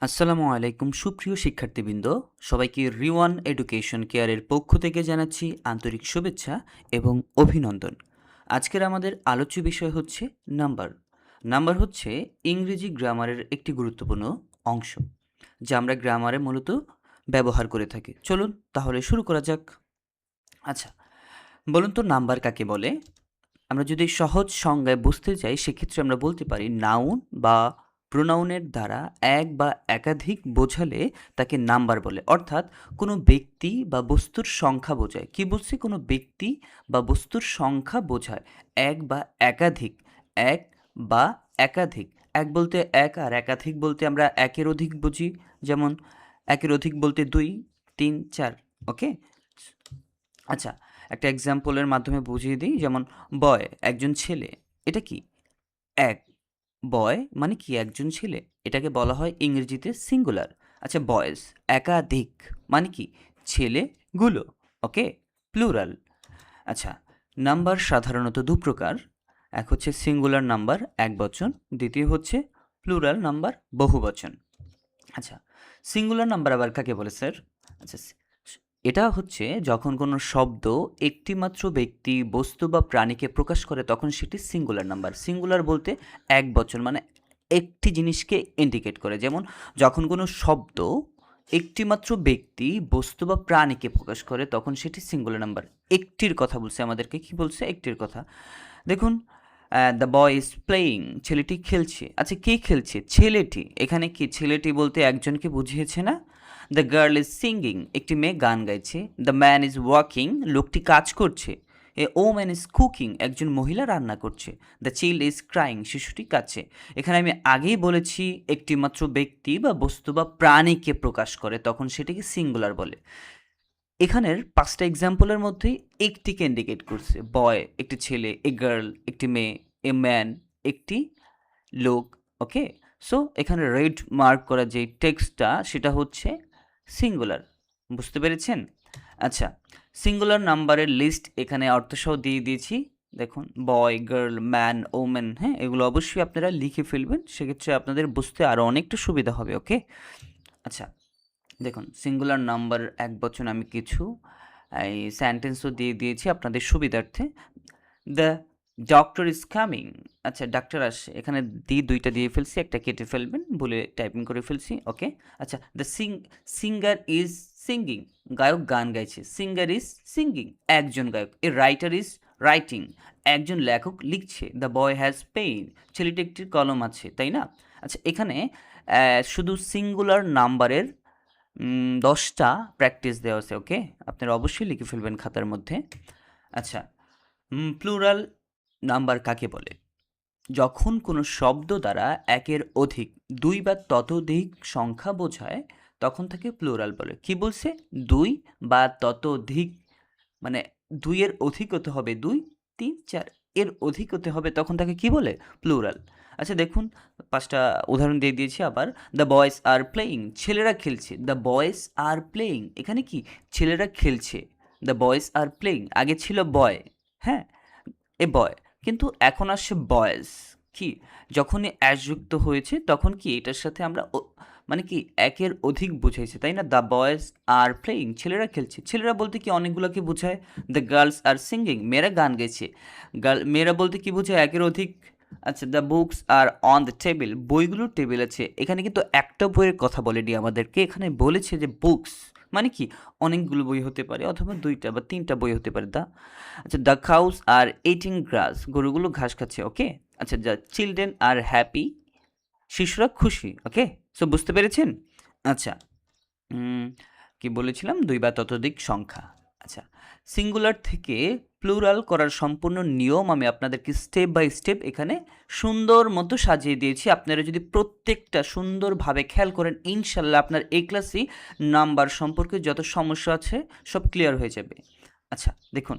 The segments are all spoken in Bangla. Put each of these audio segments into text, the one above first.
আসসালামু আলাইকুম সুপ্রিয় শিক্ষার্থীবৃন্দ, সবাইকে রিওয়ান এডুকেশন কেয়ারের পক্ষ থেকে জানাচ্ছি আন্তরিক শুভেচ্ছা এবং অভিনন্দন। আজকের আমাদের আলোচ্য বিষয় হচ্ছে নাম্বার। নাম্বার হচ্ছে ইংরেজি গ্রামারের একটি গুরুত্বপূর্ণ অংশ, যা আমরা গ্রামারে মূলত ব্যবহার করে থাকি। চলুন তাহলে শুরু করা যাক। আচ্ছা, বলুন তো নাম্বার কাকে বলে? আমরা যদি সহজ সংজ্ঞায় বুঝতে চাই, সেক্ষেত্রে আমরা বলতে পারি নাউন বা প্রোনাউনের দ্বারা এক বা একাধিক বোঝালে তাকে নাম্বার বলে। অর্থাৎ কোনো ব্যক্তি বা বস্তুর সংখ্যা বোঝায়। কি বলছি? কোনো ব্যক্তি বা বস্তুর সংখ্যা বোঝায় এক বা একাধিক। এক বা একাধিক। এক বলতে এক, আর একাধিক বলতে আমরা একের অধিক বুঝি। যেমন একের অধিক বলতে ২, ৩, ৪। ওকে? আচ্ছা, একটা এক্সাম্পলের মাধ্যমে বুঝিয়ে দিই। যেমন বয়, একজন ছেলে। এটা কি? এক। বয় মানে কি? একজন ছেলে। এটাকে বলা হয় ইংরেজিতে সিঙ্গুলার। আচ্ছা, বয়েজ একাধিক মানে কি? ছেলেগুলো। ওকে? প্লুরাল। আচ্ছা, নাম্বার সাধারণত দু প্রকার। এক হচ্ছে সিঙ্গুলার নাম্বার, একবচন। দ্বিতীয় হচ্ছে প্লুরাল নাম্বার, বহুবচন। আচ্ছা, সিঙ্গুলার নাম্বার আবার কাকে বলে স্যার? আচ্ছা, এটা হচ্ছে যখন কোনো শব্দ একটিমাত্র ব্যক্তি, বস্তু বা প্রাণীকে প্রকাশ করে, তখন সেটি সিঙ্গুলার নাম্বার। সিঙ্গুলার বলতে এক বচন, মানে একটি জিনিসকে ইন্ডিকেট করে। যেমন যখন কোনো শব্দ একটিমাত্র ব্যক্তি, বস্তু বা প্রাণীকে প্রকাশ করে, তখন সেটি সিঙ্গুলার নাম্বার। একটির কথা বলছে আমাদেরকে। কি বলছে? একটির কথা। দেখুন, দ্য বয় ইজ প্লেয়িং, ছেলেটি খেলছে। আচ্ছা, কে খেলছে? ছেলেটি। এখানে কি ছেলেটি বলতে একজনকে বুঝিয়েছে না? দ্য গার্ল ইজ সিঙ্গিং, একটি মেয়ে গান গাইছে। দ্য ম্যান ইজ ওয়ার্কিং, লোকটি কাজ করছে। এ ওম্যান ইজ কুকিং, একজন মহিলা রান্না করছে। দ্য চিল্ড ইজ ক্রাইং, শিশুটি কাঁদছে। এখানে আমি আগেই বলেছি, একটিমাত্র ব্যক্তি বা বস্তু বা প্রাণীকে প্রকাশ করে, তখন সেটিকে সিঙ্গুলার বলে। এখানের ৫টা এক্সাম্পলের মধ্যেই একটিকে ইন্ডিকেট করছে। বয় একটি ছেলে, এ গার্ল একটি মেয়ে, এ ম্যান একটি লোক। ওকে? সো এখানে রেড মার্ক করা যে টেক্সটটা, সেটা হচ্ছে সিঙ্গুলার। বুঝতে পেরেছেন? আচ্ছা, সিঙ্গুলার নাম্বারের লিস্ট এখানে অর্থসহ দিয়ে দিয়েছি। দেখুন, বয়, গার্ল, ম্যান, ওমেন, হ্যাঁ, এগুলো অবশ্যই আপনারা লিখে ফেলবেন। সেক্ষেত্রে আপনাদের বুঝতে আরও অনেকটা সুবিধা হবে। ওকে? আচ্ছা, দেখুন, সিঙ্গুলার নাম্বার একবচন আমি কিছু এই সেন্টেন্সও দিয়ে দিয়েছি আপনাদের সুবিধার্থে। The doctor is coming. আচ্ছা, ডাক্তার আসছে। এখানে দুইটা দিয়ে ফেলছি, একটা কেটে ফেলবেন, বলে টাইপিং করে ফেলছি। ওকে? আচ্ছা, দ্য সিঙ্গার ইজ সিঙ্গিং, গায়ক গান গাইছে। সিঙ্গার ইজ সিঙ্গিং, একজন গায়ক। এ রাইটার ইজ রাইটিং, একজন লেখক লিখছে। দ্য বয় হ্যাজ পেইন, ছেলেটি একটি কলম আছে, তাই না? আচ্ছা, এখানে শুধু সিঙ্গুলার নাম্বারের ১০টা প্র্যাকটিস দেওয়া আছে। ওকে? আপনারা অবশ্যই লিখে ফেলবেন খাতার মধ্যে। আচ্ছা, প্লুরাল নাম্বার কাকে বলে? যখন কোনো শব্দ দ্বারা একের অধিক, দুই বা ততোধিক সংখ্যা বোঝায়, তখন তাকে প্লুরাল বলে। কি বলছে? দুই বা ততোধিক, মানে ২ এর অধিক হতে হবে, ২, ৩, ৪ এর অধিক হতে হবে, তখন তাকে কি বলে? প্লুরাল। আচ্ছা, দেখুন, ৫টা উদাহরণ দিয়ে দিয়েছি আবার। দ্য বয়েজ আর প্লেয়িং, ছেলেরা খেলছে। দ্য বয়েজ আর প্লেয়িং, এখানে কি? ছেলেরা খেলছে। দ্য বয়েজ আর প্লেয়িং, আগে ছিল বয়, হ্যাঁ, এ বয়, কিন্তু এখন আসছে বয়েজ। কি? যখনই অ্যাস যুক্ত হয়েছে, তখন কি এটার সাথে আমরা মানে কি একের অধিক বুঝাইছে, তাই না? দ্য বয়েজ আর প্লেয়িং, ছেলেরা খেলছে। ছেলেরা বলতে কি অনেকগুলোকে বোঝায়। দ্য গার্লস আর সিঙ্গিং, মেয়েরা গান গেছে। মেয়েরা বলতে কি বোঝায়? একের অধিক। আচ্ছা, the books are on the table, বইগুলোর টেবিল আছে। এখানে কিন্তু একটা বইয়ের কথা বলেনি আমাদেরকে, এখানে বলেছে যে বুকস, মানে কি অনেকগুলো বই হতে পারে, অথবা ২টা বা ৩টা বই হতে পারে। আচ্ছা, the cows are eating grass, গরুগুলো ঘাস খাচ্ছে। ওকে? আচ্ছা, দ্য চিলড্রেন আর হ্যাপি, শিশুরা খুশি। ওকে? সো বুঝতে পেরেছেন? আচ্ছা, কি বলেছিলাম? ২ বা ততোধিক সংখ্যা। আচ্ছা, সিঙ্গুলার থেকে প্লুরাল করার সম্পূর্ণ নিয়ম আমি আপনাদেরকে স্টেপ বাই স্টেপ এখানে সুন্দর মতো সাজিয়ে দিয়েছি। আপনারা যদি প্রত্যেকটা সুন্দরভাবে খেয়াল করেন, ইনশাল্লাহ আপনার এই ক্লাসেই নাম্বার সম্পর্কে যত সমস্যা আছে সব ক্লিয়ার হয়ে যাবে। আচ্ছা, দেখুন,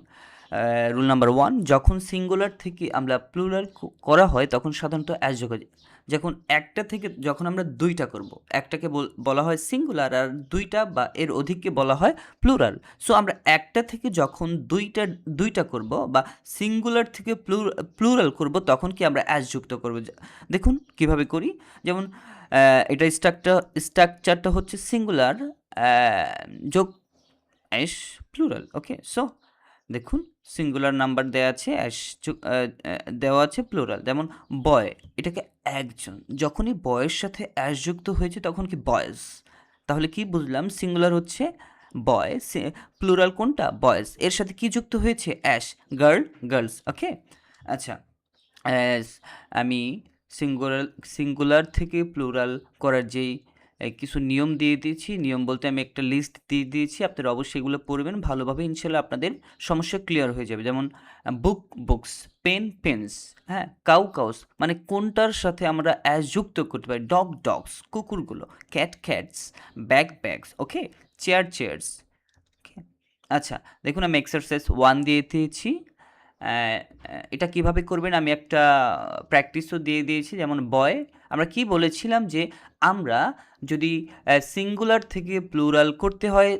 রুল নাম্বার 1, যখন সিঙ্গুলার থেকে আমরা প্লুরাল করা হয়, তখন সাধারণত অ্যাস যোগ হয়। যখন একটা থেকে যখন আমরা দুইটা করব, একটাকে বলা হয় সিঙ্গুলার আর দুইটা বা এর অধিককে বলা হয় প্লুরাল। সো আমরা একটা থেকে যখন দুইটা করব বা সিঙ্গুলার থেকে প্লুরাল করব তখন কি আমরা অ্যাস যুক্ত করব। দেখুন কিভাবে করি। যেমন এটা স্ট্রাকচারটা হচ্ছে সিঙ্গুলার যোগ অ্যাস প্লুরাল। ওকে, সো দেখুন সিঙ্গুলার নাম্বার দেওয়া আছে, দেওয়া আছে প্লুরাল। যেমন বয়, এটাকে একজন, যখনই বয়ের সাথে অ্যাস যুক্ত হয়েছে তখন কি বয়েজ। তাহলে কি বুঝলাম, সিঙ্গুলার হচ্ছে বয়, প্লুরাল কোনটা, বয়েজ। এর সাথে কি যুক্ত হয়েছে, অ্যাস, গার্ল, গার্লস। ওকে, আচ্ছা, অ্যাস আমি সিঙ্গুলার থেকে প্লুরাল করার যেই কিছু নিয়ম দিয়ে দিয়েছি, নিয়ম বলতে আমি একটা লিস্ট দিয়ে দিয়েছি, আপনারা অবশ্যই এগুলো পড়বেন ভালোভাবে, ইনশাল্লাহ আপনাদের সমস্যা ক্লিয়ার হয়ে যাবে। যেমন বুক, বুকস, পেন, পেন্স, হ্যাঁ, কাউ, কাউস, মানে কোনটার সাথে আমরা অ্যাস যুক্ত করতে পারি, ডগ, ডগস, কুকুরগুলো, cat, cats, bag, bags. Okay, chair, chairs. Okay, আচ্ছা, দেখুন আমি এক্সারসাইজ 1 দিয়ে দিয়েছি। এটা কিভাবে করবেন আমি একটা প্র্যাকটিসও দিয়ে দিয়েছি। যেমন বয়, আমরা কি বলেছিলাম যে আমরা যদি সিঙ্গুলার থেকে প্লুরাল করতে হয়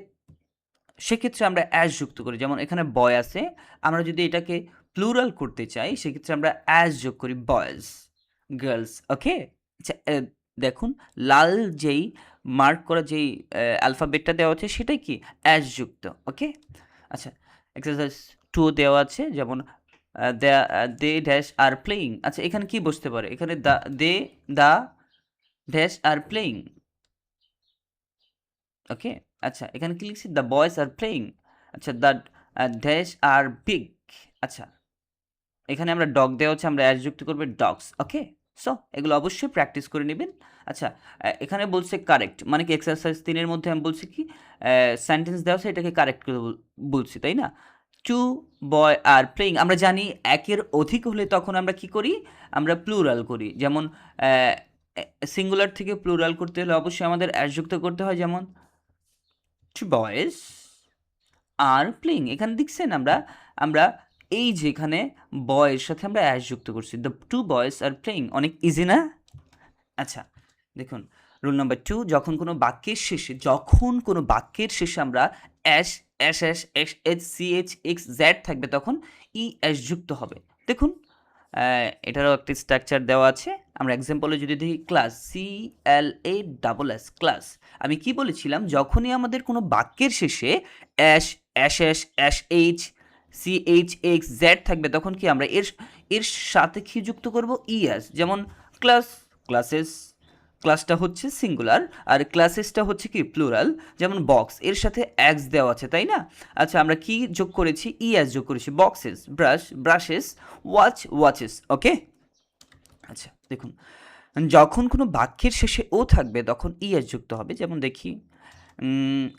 সেক্ষেত্রে আমরা অ্যাস যুক্ত করি। যেমন এখানে বয় আছে, আমরা যদি এটাকে প্লুরাল করতে চাই সেক্ষেত্রে আমরা অ্যাস যোগ করি, বয়েজ, গার্লস। ওকে, আচ্ছা, দেখুন লাল যেই মার্ক করা যেই অ্যালফাবেটটা দেওয়া আছে সেটাই কি অ্যাস যুক্ত। ওকে, আচ্ছা, এক্সারসাইজ 2 দেওয়া আছে। যেমন দে ড্যাশ আর প্লেয়িং। আচ্ছা, এখানে কি বসতে পারে, এখানে দা ড্যাশ আর প্লেয়িং। ওকে, আচ্ছা, এখানে কি লিখছি, দ্য বয়েজ আর প্লেয়িং। আচ্ছা, দ্য ড্যাশ আর বিগ। আচ্ছা, এখানে আমরা ডগ দেওয়া হচ্ছে, আমরা অ্যাস যুক্ত করবো ডগস। ওকে, সো এগুলো অবশ্যই প্র্যাকটিস করে নেবেন। আচ্ছা, এখানে বলছে কারেক্ট, মানে কি এক্সারসাইজ 3-এর মধ্যে আমি বলছি কি সেন্টেন্স দেওয়া আছে এটাকে কারেক্ট করে বলছি, তাই না। টু বয় আর প্লেয়িং, আমরা জানি একের অধিক হলে তখন আমরা কি করি, আমরা প্লুরাল করি। যেমন সিঙ্গুলার থেকে প্লুরাল করতে হলে অবশ্যই আমাদের অ্যাস যুক্ত করতে হয়। যেমন টু বয়েজ আর প্লেইং, এখানে দেখছেন আমরা আমরা এই যে এখানে বয়ের সাথে আমরা অ্যাস যুক্ত করছি, the two boys are playing, অনেক ইজি না। আচ্ছা, দেখুন রুল নাম্বার 2, যখন কোনো বাক্যের শেষে আমরা es, S S S H C H X Z থাকবে তখন ই এস যুক্ত হবে। দেখুন এটারও একটি স্ট্রাকচার দেওয়া আছে। আমরা এক্সাম্পলে যদি দেখি, ক্লাস, CLASS, ক্লাস। আমি কি বলেছিলাম, যখনই আমাদের কোনো বাক্যের শেষে es, S S S H C H X Z থাকবে তখন কি আমরা এর এর সাথে কি যুক্ত করব, ইএস। যেমন ক্লাস, ক্লাসেস, ক্লাসটা হচ্ছে সিঙ্গুলার আর ক্লাসেসটা হচ্ছে কি প্লুরাল। যেমন বক্স, এর সাথে এক্স দেওয়া আছে, তাই না। আচ্ছা, আমরা কি যোগ করেছি, ইএস যোগ করেছি, boxes, brush, brushes, watch, watches. Okay, আচ্ছা, দেখুন যখন কোনো বাক্যের শেষে ও থাকবে তখন ইএস যুক্ত হবে। যেমন দেখি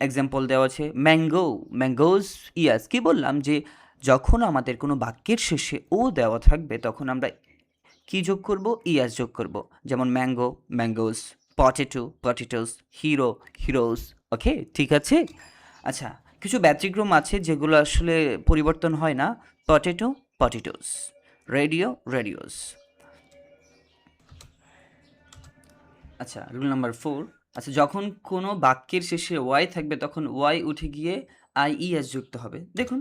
এক্সাম্পল দেওয়া আছে, ম্যাঙ্গো, ম্যাঙ্গোজ, ইএস। কি বললাম যে যখন আমাদের কোনো বাক্যের শেষে ও দেওয়া থাকবে তখন আমরা কি যোগ করব, ইএস যোগ করব। যেমন mango, mangoes, potato, potatoes, hero, heroes. Okay, ঠিক আছে। আচ্ছা, কিছু ব্যতিক্রম আছে যেগুলো আসলে পরিবর্তন হয় না, পটেটো, পটেটোস, রেডিও, রেডিওস। আচ্ছা, রুল নাম্বার 4, আচ্ছা, যখন কোনো বাক্যের শেষে ওয়াই থাকবে তখন ওয়াই উঠে গিয়ে আইইএস যুক্ত হবে। দেখুন,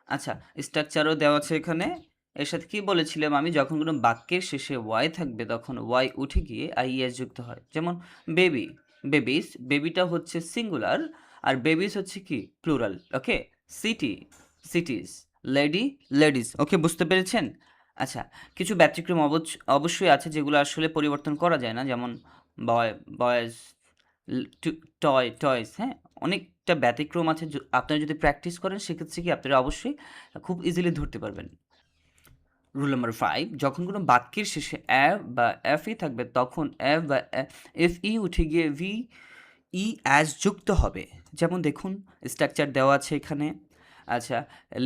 আচ্ছা, স্ট্রাকচারও দেওয়া আছে এখানে। এর সাথে কি বলেছিলাম আমি, যখন কোনো বাক্যের শেষে ওয়াই থাকবে তখন ওয়াই উঠে গিয়ে আইইএস যুক্ত হয়। যেমন বেবি, বেবিস, বেবিটা হচ্ছে সিঙ্গুলার আর বেবিস হচ্ছে কি প্লুরাল। ওকে, সিটি, সিটিজ, লেডি, লেডিস। ওকে, বুঝতে পেরেছেন। আচ্ছা, কিছু ব্যতিক্রম অবশ্যই আছে যেগুলো আসলে পরিবর্তন করা যায় না। যেমন বয়, বয়েজ, টয়, টয়স। হ্যাঁ, অনেকটা ব্যতিক্রম আছে। আপনারা যদি প্র্যাকটিস করেন সেক্ষেত্রে কি আপনারা অবশ্যই খুব ইজিলি ধরতে পারবেন। রুল নাম্বার 5, যখন কোনো বাক্যের শেষে এফ বা এফ ই থাকবে তখন এফ বা এফ ই উঠে গিয়ে ভি ই অ্যাজ যুক্ত হবে। যেমন দেখুন স্ট্রাকচার দেওয়া আছে এখানে। আচ্ছা,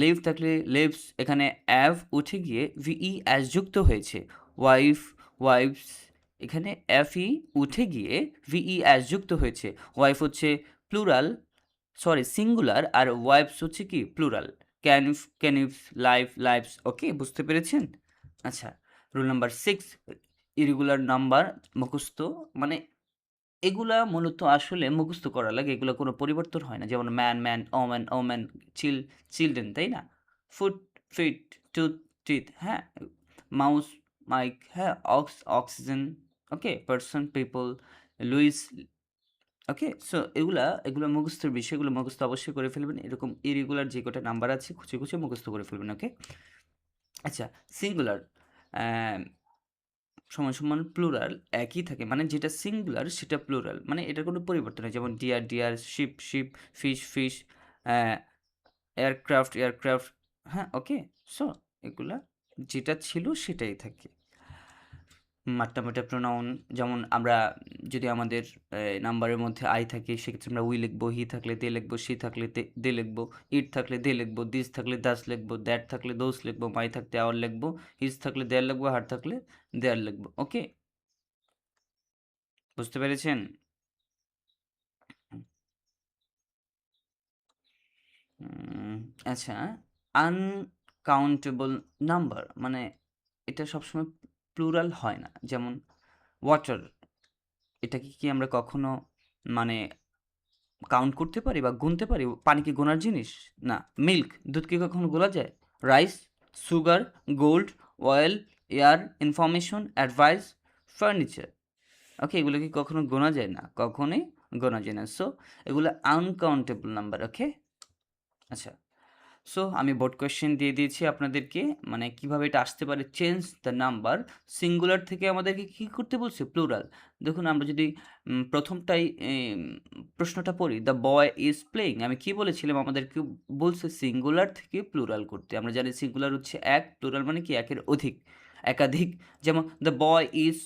লিভ থাকলে লিভস, এখানে অ্যাভ উঠে গিয়ে ভিই অ্যাজ যুক্ত হয়েছে। ওয়াইফ, ওয়াইফস, এখানে এফ ই উঠে গিয়ে ভিই অ্যাজ যুক্ত হয়েছে। ওয়াইফ হচ্ছে প্লুরাল, সরি সিঙ্গুলার, আর ওয়াইফস হচ্ছে কি plural. Knife, knifes, life, lifes. Okay, বুঝতে পেরেছেন। আচ্ছা, রুল নাম্বার 6, ইরেগুলার নাম্বার মুখস্থ মানে এগুলা মূলত আসলে মুখস্থ করা লাগে। এগুলা কোনো পরিবর্তন হয় না। যেমন man, man, woman, woman, children, তাই না? ফুট, ফিট, টুথ, টিথ, হ্যাঁ? মাউস, মাইক, হ্যাঁ? অক্সিজেন, ওকে? পারসন, পিপল, লুইস, ওকে? সো এগুলা মুখস্থের বিষয়। এগুলো মুখস্থ অবশ্যই করে ফেলবেন। এরকম ইরেগুলার যে কটা নাম্বার আছে খুঁজে, খুঁজে মুখস্থ করে ফেলবেন, ওকে? আচ্ছা, সিঙ্গুলার সমান প্লুরাল একই থাকে। মানে যেটা সিঙ্গুলার সেটা প্লুরাল। মানে এটার কোনো পরিবর্তন নেই। যেমন deer, deer, sheep, sheep, fish, fish, a aircraft, aircraft, হ্যাঁ? ওকে? সো এগুলা যেটা ছিল সেটাই থাকে। মাট্টা-মোটা প্রোনাউন যেমন আমরা যদি আমাদের নাম্বারের মধ্যে আই থাকে সেক্ষেত্রে আমরা উই লিখবো, হি থাকলে দে লিখবো, শি থাকলে দে লিখবো, ইট থাকলে দে লিখবো, দিস থাকলে দাস লিখবো, দ্যাট থাকলে দোস লিখবো, মাই থাকলে আওয়ার লিখবো, হিজ থাকলে দেয়ার লিখবো, হার থাকলে দেয়ার লিখবো। ওকে? বুঝতে পেরেছেন? উম আচ্ছা, আনকাউন্টেবল নাম্বার মানে এটা সবসময় প্লুরাল হয় না। যেমন ওয়াটার এটাকে কি আমরা কখনো মানে কাউন্ট করতে পারি বা গুনতে পারি? পানি কি গোনার জিনিস? না। মিল্ক, দুধ কি কখনো গোলা যায়? Rice, sugar, gold, oil, air, information, advice, furniture. Okay? এগুলো কি কখনো গোনা যায় না? কখনোই গোনা যায় না। সো এগুলো আনকাউন্টেবল নাম্বার। ওকে? আচ্ছা। সো আমি বোর্ড কোয়েশ্চেন দিয়ে দিয়েছি আপনাদেরকে। মানে কিভাবে এটা আসতে পারে চেঞ্জ দ্য নাম্বার সিঙ্গুলার থেকে আমাদেরকে কি করতে বলছে? প্লুরাল। দেখুন আমরা যদি ১ম টাই প্রশ্নটা পড়ি, "দ্য বয় ইজ প্লেয়িং" আমি কি বলেছিলাম? আমাদেরকে বলছে সিঙ্গুলার থেকে প্লুরাল করতে। আমরা জানি সিঙ্গুলার হচ্ছে ১, প্লুরাল মানে কি? একের অধিক, একাধিক। যেমন "দ্য বয় ইজ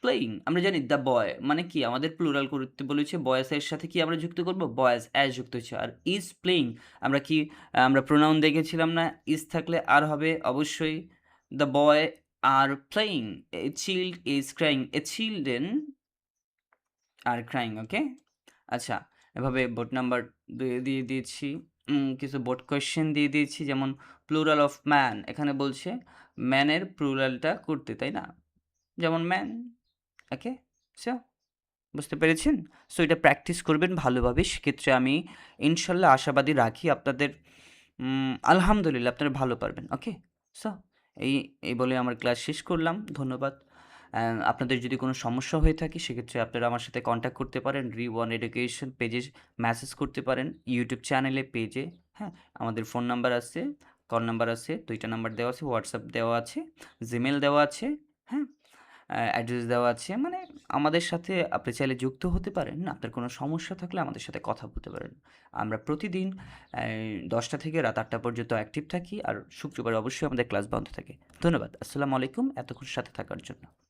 প্লেয়িং" আমরা জানি দ্য বয় মানে কি আমাদের প্লুরাল করতে বলেছে বয়েজ এর সাথে কি আমরা যুক্ত করব? বয়েজ অ্যাস যুক্ত হচ্ছে। আর ইজ প্লেয়িং আমরা কি আমরা প্রোনাউন দেখেছিলাম না? ইজ থাকলে আর হবে অবশ্যই the boy are playing, a child is crying, a children are crying, okay? আচ্ছা, এভাবে বোর্ড নাম্বার দিয়ে দিয়েছি। কিছু বোর্ড কোয়েশ্চেন দিয়ে দিয়েছি যেমন প্লুরাল অফ ম্যান এখানে বলছে ম্যানের প্লুরালটা করতে, তাই না? যেমন ম্যান, ওকে? সো বুঝতে পেরেছেন? সো এটা প্র্যাকটিস করবেন ভালোভাবে। সেক্ষেত্রে আমি ইনশাল্লাহ আশাবাদী রাখি আপনাদের আলহামদুলিল্লাহ আপনারা ভালো পারবেন। ওকে? সো এই এই বলে আমার ক্লাস শেষ করলাম। ধন্যবাদ। আপনাদের যদি কোনো সমস্যা হয়ে থাকে সেক্ষেত্রে আপনারা আমার সাথে কন্ট্যাক্ট করতে পারেন। রি1 এডুকেশন পেজে মেসেজ করতে পারেন। ইউটিউব চ্যানেলে, পেজে, হ্যাঁ? আমাদের ফোন নাম্বার আছে, কল নাম্বার আছে, ২ টা নাম্বার দেওয়া আছে, WhatsApp দেওয়া আছে, Gmail দেওয়া আছে, হ্যাঁ? অ্যাড্রেস দেওয়া আছে। মানে আমাদের সাথে আপনি চাইলে যুক্ত হতে পারেন। আপনার কোনো সমস্যা থাকলে আমাদের সাথে কথা বলতে পারেন। আমরা প্রতিদিন ১০টা থেকে রাত ৮টা পর্যন্ত অ্যাক্টিভ থাকি। আর শুক্রবার অবশ্যই আমাদের ক্লাস বন্ধ থাকে। ধন্যবাদ। আসসালামু আলাইকুম এতক্ষণ সাথে থাকার জন্য।